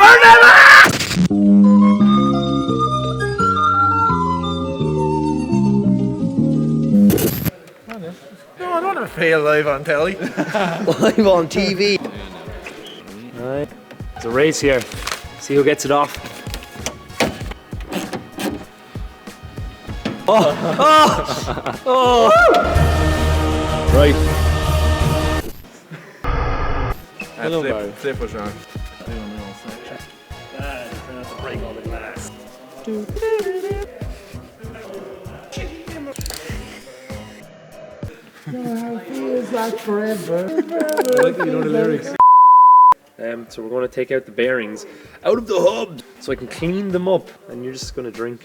Burn them up! No, I don't want to fail live on telly. Live on TV. Alright. It's a race here. See who gets it off. Oh! Oh! Oh! Right. Flip was wrong. Break all the glass. Feels like forever. I like that you know the lyrics. So we're going to take out the bearings out of the hub so I can clean them up, and you're just going to drink.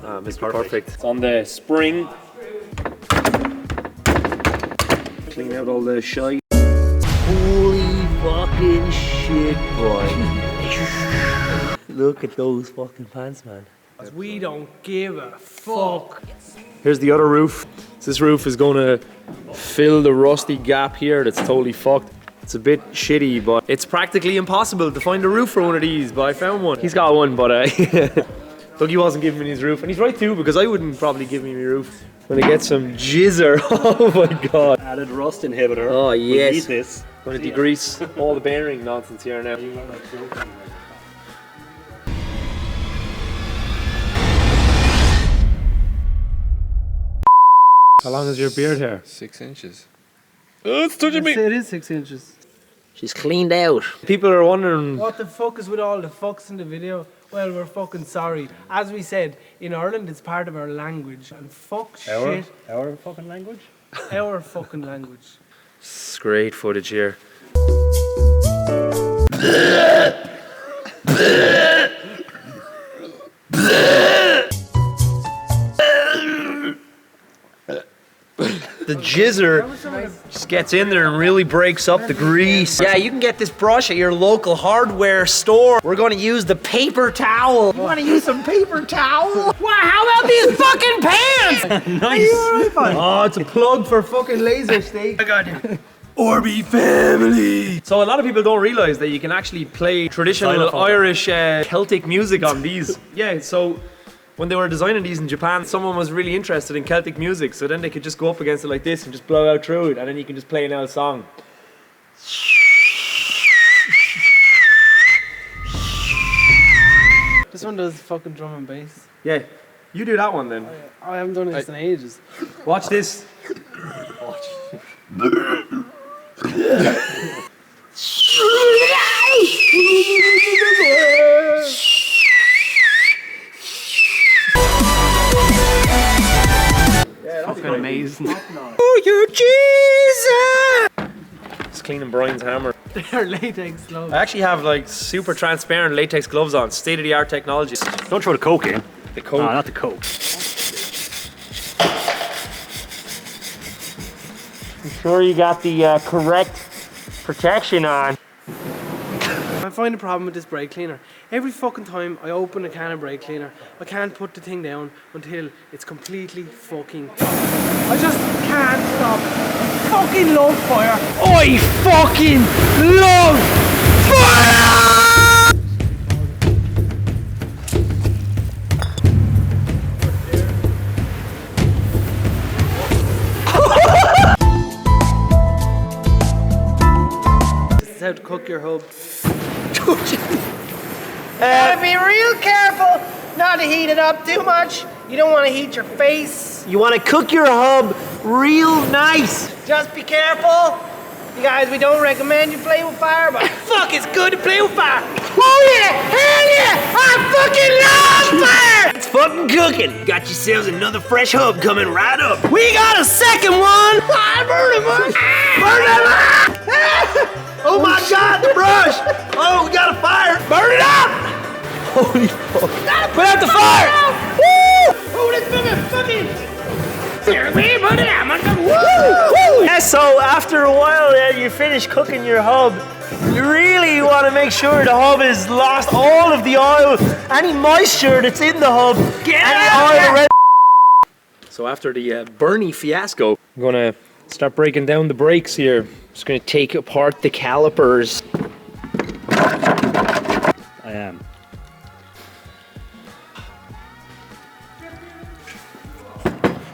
Ah, Mr. Perfect. It's on the spring. Clean out all the shite. Holy fucking shit, boy. Look at those fucking pants, man. We don't give a fuck. Here's the other roof. This roof is going to fill the rusty gap here that's totally fucked. It's a bit shitty, but it's practically impossible to find a roof for one of these, but I found one. He's got one, but Dougie wasn't giving me his roof, and he's right too, because I wouldn't probably give me my roof. When I get some jizzer, oh my god. Added rust inhibitor. Oh yes. We'll eat this. Going to degrease all the bearing nonsense here now. How long is your beard hair? 6 inches. Oh, it's touching me. It is 6 inches. She's cleaned out. People are wondering. What the fuck is with all the fucks in the video? Well, we're fucking sorry. As we said, in Ireland it's part of our language. And fuck shit. Our fucking language? Our fucking language. It's great footage here. The jizzer just gets in there and really breaks up the grease. Yeah, you can get this brush at your local hardware store. We're going to use the paper towel. You want to use some paper towel? Wow, how about these fucking pants? Nice. Oh, it's a plug for fucking laser steak. I got you. Orby family. So a lot of people don't realize that you can actually play traditional Irish Celtic music on these. Yeah, so when they were designing these in Japan, someone was really interested in Celtic music, so then they could just go up against it like this and just blow out through it, and then you can just play an old song. This one does fucking drum and bass. Yeah, you do that one then. I haven't done this in ages. Watch this. Fucking amazing. Oh, you Jesus! It's cleaning Brian's hammer. They're latex gloves. I actually have like super transparent latex gloves on, state-of-the-art technology. Don't throw the coke in. The coat. No, not the coke. I'm sure you got the correct protection on. I find a problem with this brake cleaner. Every fucking time I open a can of brake cleaner, I can't put the thing down until it's completely fucking I just can't stop. I fucking love fire. I fucking love fire! This is how to cook your hub. Gotta be real careful not to heat it up too much. You don't want to heat your face. You want to cook your hub real nice. Just be careful. You guys, we don't recommend you play with fire, but fuck, it's good to play with fire. Oh yeah, hell yeah, I fucking love fire. It's fucking cooking. Got yourselves another fresh hub coming right up. We got a second one. I burn him up. Burn him up. Oh my God, the brush. Oh, we got a fire. Burn it up. Holy fuck. Put out the fire. Woo. Oh, this fucking. Yeah, so after a while you finish cooking your hub, you really want to make sure the hub has lost all of the oil, any moisture that's in the hub, any oil. So after the Bernie fiasco, I'm going to start breaking down the brakes here. Just going to take apart the calipers. I am.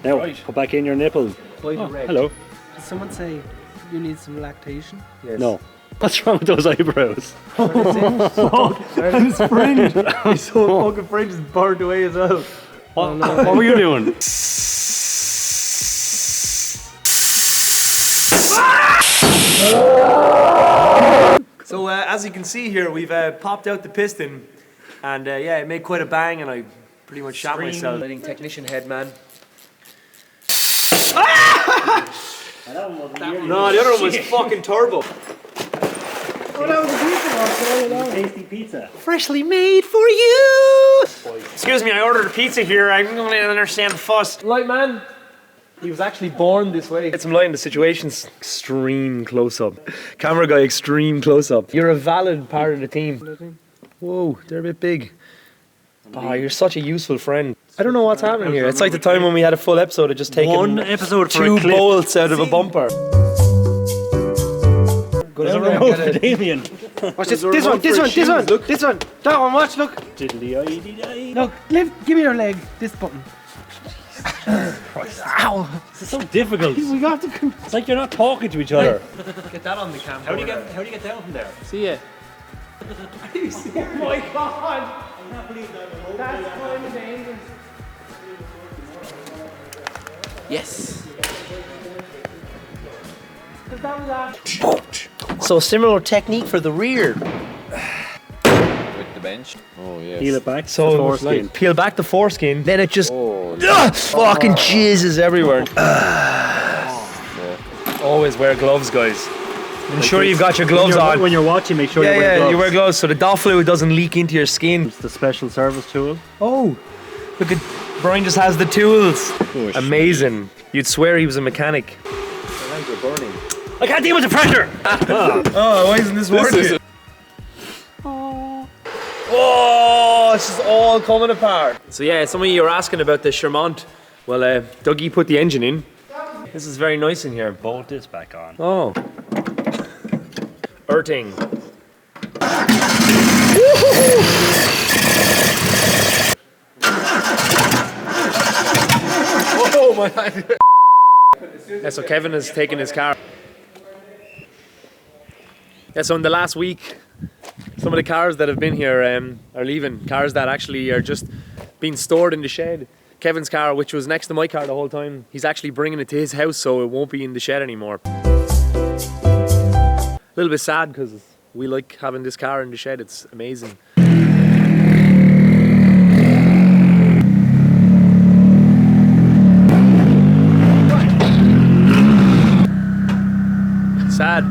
Now, put back in your nipples. Hello. Did someone say you need some lactation? Yes. No. What's wrong with those eyebrows? And his fringe. His whole fucking fringe is burned away as well. What were you doing? So as you can see here, we've popped out the piston, and yeah, it made quite a bang, and I pretty much shot myself. Lighting technician head, man. No, the other one was fucking turbo. Oh, that was a pizza box all along. Tasty pizza. Freshly made for you. Excuse me, I ordered a pizza here. I don't understand the fuss. Light man. He was actually born this way. Get some light in the situations. Extreme close-up. Camera guy, extreme close-up. You're a valid part of the team. Whoa, they're a bit big. Oh, you're such a useful friend. I don't know what's happening here. It's like the time when we had a full episode of just taking One episode for two a clip. bolts out of a bumper. Go There's a down there and remote get for it. Damien. Watch this one, this one. That one, watch, look. Diddly-eye-dee-dee. Look, give me your leg, this button. Ow! This is so difficult. We got to It's like you're not talking to each other. Get that on the camera. How do you get down from there? See ya. Oh my god! That's kind of dangerous. Yes. That was So similar technique for the rear. With the bench. Oh yes. Peel it back. So the foreskin. peel back the foreskin, then it just Oh, fucking jizzes everywhere. Always wear gloves, guys. Ensure you've got your gloves on. When you're watching, make sure you wear Yeah, gloves. you wear gloves so the DOF fluid doesn't leak into your skin. It's the special service tool. Oh, look at Brian just has the tools. Oh, Amazing. You'd swear he was a mechanic. my hands are burning. I can't deal with the pressure. Oh, why isn't this working? Oh, it's just all coming apart. So yeah, some of you are asking about the Shermont. Well, Dougie put the engine in. This is very nice in here. Bolt this back on. Oh. Earthing. Oh my God. Yeah, so Kevin has taken his car. Yeah, so in the last week, some of the cars that have been here are leaving. Cars that actually are just being stored in the shed. Kevin's car, which was next to my car the whole time, he's actually bringing it to his house so it won't be in the shed anymore. A little bit sad because we like having this car in the shed, it's amazing. Sad.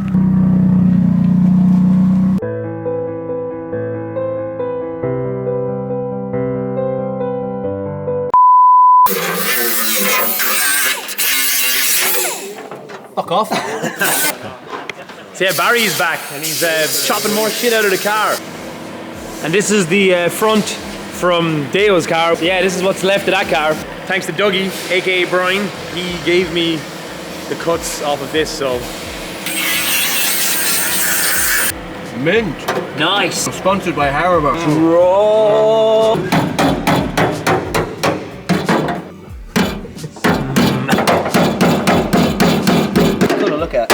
Fuck off. So yeah, Barry's back and he's chopping more shit out of the car. And this is the front from Deo's car. Yeah, this is what's left of that car. Thanks to Dougie, aka Brian. He gave me the cuts off of this, so. Mint. Nice. Sponsored by Haribo. Raw. Good to look at.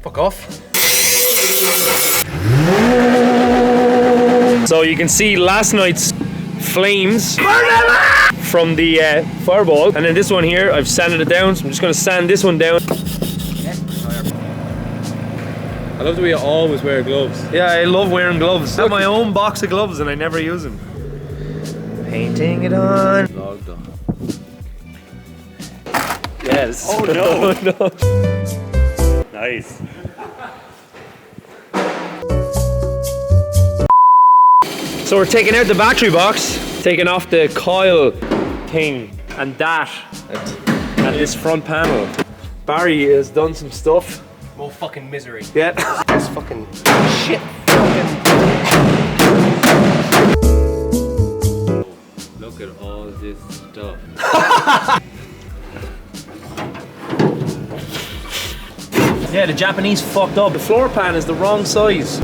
Fuck off. So you can see last night's flames from the fireball, and then this one here, I've sanded it down, so I'm just going to sand this one down. I love the way you always wear gloves. Yeah, I love wearing gloves. I have my own box of gloves and I never use them. Painting it on. Logged on. Yes. Oh no. No. Nice. So we're taking out the battery box, taking off the coil thing and that and this front panel. Barry has done some stuff. More fucking misery. Yeah. This fucking shit. Look at all this stuff. Yeah, the Japanese fucked up. The floor pan is the wrong size.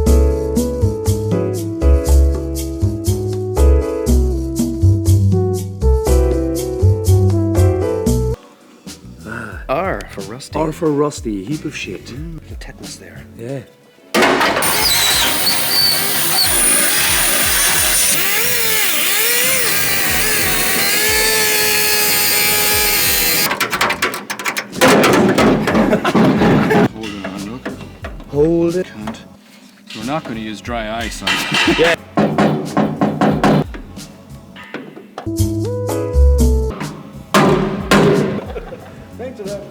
R for rusty. R for rusty, a heap of shit. The tetanus there. Yeah. Hold on, look. Hold it. Can't. So we're not going to use dry ice on it. Yeah. Thanks for that.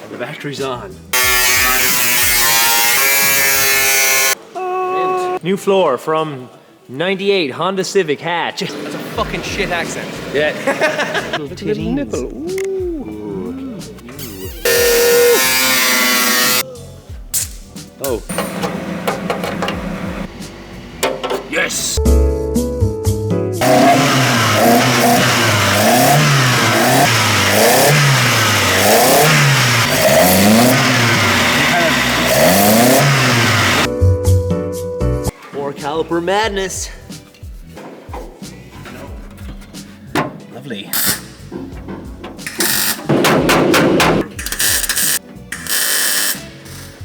The battery's on. New floor from 98 Honda Civic hatch. That's a fucking shit accent. Yeah. Look at the nipple. Ooh. Oh. Yes. More caliper madness. Lovely.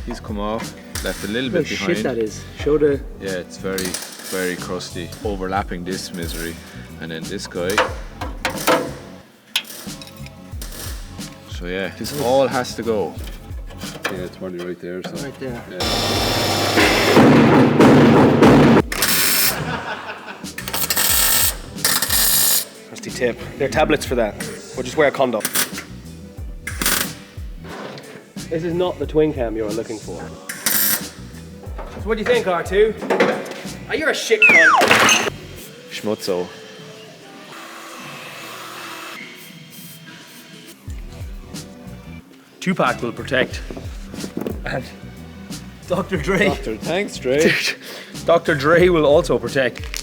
He's come off, left a little What bit behind. shit that is. Show the. Yeah, it's very, very crusty. Overlapping this misery. And then this guy. So yeah, this all has to go. Yeah, it's probably right there. So. Right there. Rusty tip. There are tablets for that. Or just wear a condom. This is not the twin cam you're looking for. So what do you think, R2? Oh, you're a shit cunt. Schmutzo. Tupac will protect. And Dr. Dre. Thanks, Dre. Dr. Dre will also protect.